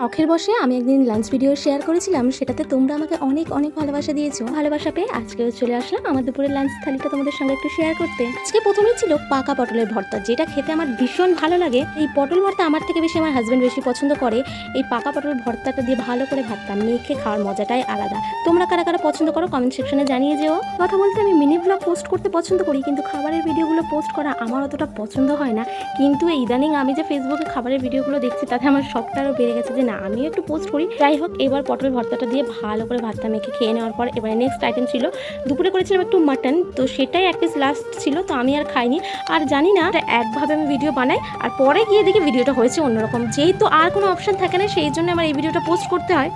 শখের বসে আমি একদিন লাঞ্চ ভিডিও শেয়ার করেছিলাম, সেটাতে তোমরা আমাকে অনেক অনেক ভালোবাসা দিয়েছো। ভালোবাসা পেয়ে আজকেও চলে আসলাম আমার দুপুরের লাঞ্চ থালিটা তোমাদের সঙ্গে একটু শেয়ার করতে। আজকে প্রথমেই ছিল পাকা পটলের ভর্তা, যেটা খেতে আমার ভীষণ ভালো লাগে। এই পটল ভর্তা আমার থেকে বেশি আমার হাজব্যান্ড বেশি পছন্দ করে। এই পাকা পটল ভর্তাটা দিয়ে ভালো করে ভাতটা মেখে খাওয়ার মজাটাই আলাদা। তোমরা কারা কারা পছন্দ করো কমেন্ট সেকশনে জানিয়ে যেও। কথা বলতে আমি মিনি ব্লগ পোস্ট করতে পছন্দ করি, কিন্তু খাবারের ভিডিওগুলো পোস্ট করা আমার অতটা পছন্দ হয় না। কিন্তু ইদানিং আমি যে ফেসবুকে খাবারের ভিডিওগুলো দেখছি, তাতে আমার শখটা আরও বেড়ে গেছে যে না, আমিও একটু পোস্ট করি। যাই হোক, এবার পটল ভর্তাটা দিয়ে ভালো করে ভাতটা মেখে খেয়ে নেওয়ার পর এবারে নেক্সট আইটেম ছিল, দুপুরে করেছিলাম একটু মাটন, তো সেটাই এক পিস লাস্ট ছিল, তো আমি আর খাইনি। আর জানি না একভাবে আমি ভিডিও বানাই আর পরে গিয়ে দেখি ভিডিওটা হয়েছে অন্যরকম। যেহেতু আর কোনো অপশান থাকে না, সেই জন্য আমার এই ভিডিওটা পোস্ট করতে হয়।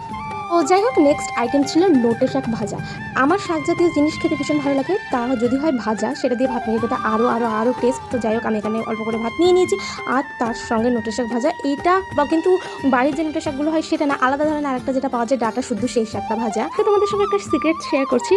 ও যাই হোক, নেক্সট আইটেম ছিল নোটে শাক ভাজা। আমার শাক জাতীয় জিনিস খেতে ভীষণ ভালো লাগে, তা যদি হয় ভাজা, সেটা দিয়ে ভাত মেখে খেতে আরও টেস্ট। তো যাই হোক, আমি এখানে অল্প করে ভাত নিয়ে নিয়েছি আর তার সঙ্গে নোটে শাক ভাজা। এইটা বা কিন্তু বাড়ির যে নোটে শাকগুলো হয় সেটা না, আলাদা ধরনের আরেকটা যেটা পাওয়া যায় ডাটা শুদ্ধ, সেই শাকটা ভাজা। তো তোমাদের সঙ্গে একটা সিক্রেট শেয়ার করছি,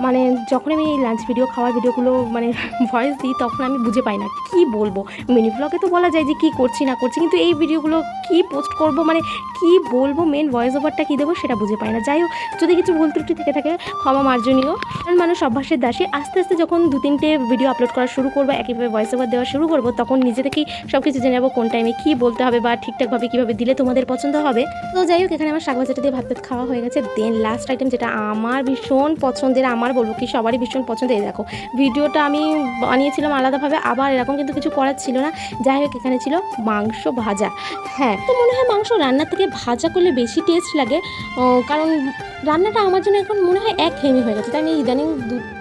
মানে যখন আমি এই লাঞ্চ ভিডিও খাওয়ার ভিডিওগুলো মানে ভয়েস দিই, তখন আমি বুঝে পাই না কি বলবো। মিনি ব্লগে তো বলা যায় যে কী করছি না করছি, কিন্তু এই ভিডিওগুলো কি পোস্ট করব, মানে কি বলবো, মেন ভয়েস ওভারটা কী দেবো সেটা বুঝে পাই না। যাই হোক, যদি কিছু ভুল ত্রুটি থেকে থাকে ক্ষমা মার্জনীয়। কারণ মানুষ অভ্যাসের দাসী। আস্তে আস্তে যখন 2-3টে ভিডিও আপলোড করা শুরু করবো, একইভাবে ভয়েস ওভার দেওয়া শুরু করবো, তখন নিজে থেকেই সব কিছু জেনে যাবো কোন টাইমে কী বলতে হবে বা ঠিকঠাকভাবে কীভাবে দিলে তোমাদের পছন্দ হবে। তো যাই হোক, এখানে আমার শাক ভাজাটা দিয়ে ভাত খাওয়া হয়ে গেছে। দেন লাস্ট আইটেম, যেটা আমার ভীষণ পছন্দের, আমার বলবো কি সবারই ভীষণ পছন্দের। এই দেখো, ভিডিওটা আমি বানিয়েছিলাম আলাদাভাবে, আবার এরকম কিন্তু কিছু করার ছিল না। যাই হোক, এখানে ছিল মাংস ভাজা। হ্যাঁ, তো মনে হয় মাংস রান্নার থেকে ভাজা করলে বেশি টেস্ট লাগে, কারণ রান্নাটা আমার জন্য এখন মনে হয় একঘেয়েমি হয়ে গেছে। তাই আমি ইদানিং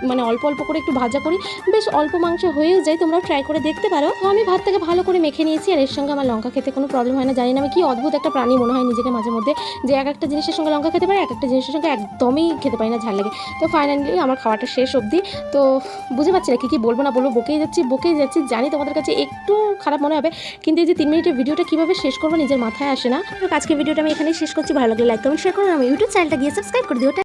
মানে অল্প অল্প করে একটু ভাজা করি, বেশ অল্প মাংস হয়েও যায়। তোমরাও ট্রাই করে দেখতে পারো। তো আমি ভাতটাকে ভালো করে মেখে নিয়েছি, আর এর সঙ্গে আমার লঙ্কা খেতে কোনো প্রবলেম হয় না। জানি না আমি কি অদ্ভুত একটা প্রাণী মনে হয় নিজেকে মাঝে মধ্যে, যে এক একটা জিনিসের সঙ্গে লঙ্কা খেতে পারি, এক একটা জিনিসের সঙ্গে একদমই খেতে পারি না, ঝাল লাগে। তো ফাইনালি আমার খাওয়াটা শেষ অবধি। তো বুঝে পাচ্ছি না কী বলবো না বলবো, বকেই যাচ্ছি। জানি তোমাদের কাছে একটু খারাপ মনে হবে, কিন্তু এই যে 3 মিনিটের ভিডিওটা কীভাবে শেষ করবো নিজের মাথায় আসে না। তো আজকে ভিডিওটা আমি এখানেই শেষ করছি। ভালো লাগলে লাইক কমেন্ট শেয়ার করুন, আমার ইউটিউব চ্যানেলটা গিয়ে সাবস্ক্রাইব করে দিও।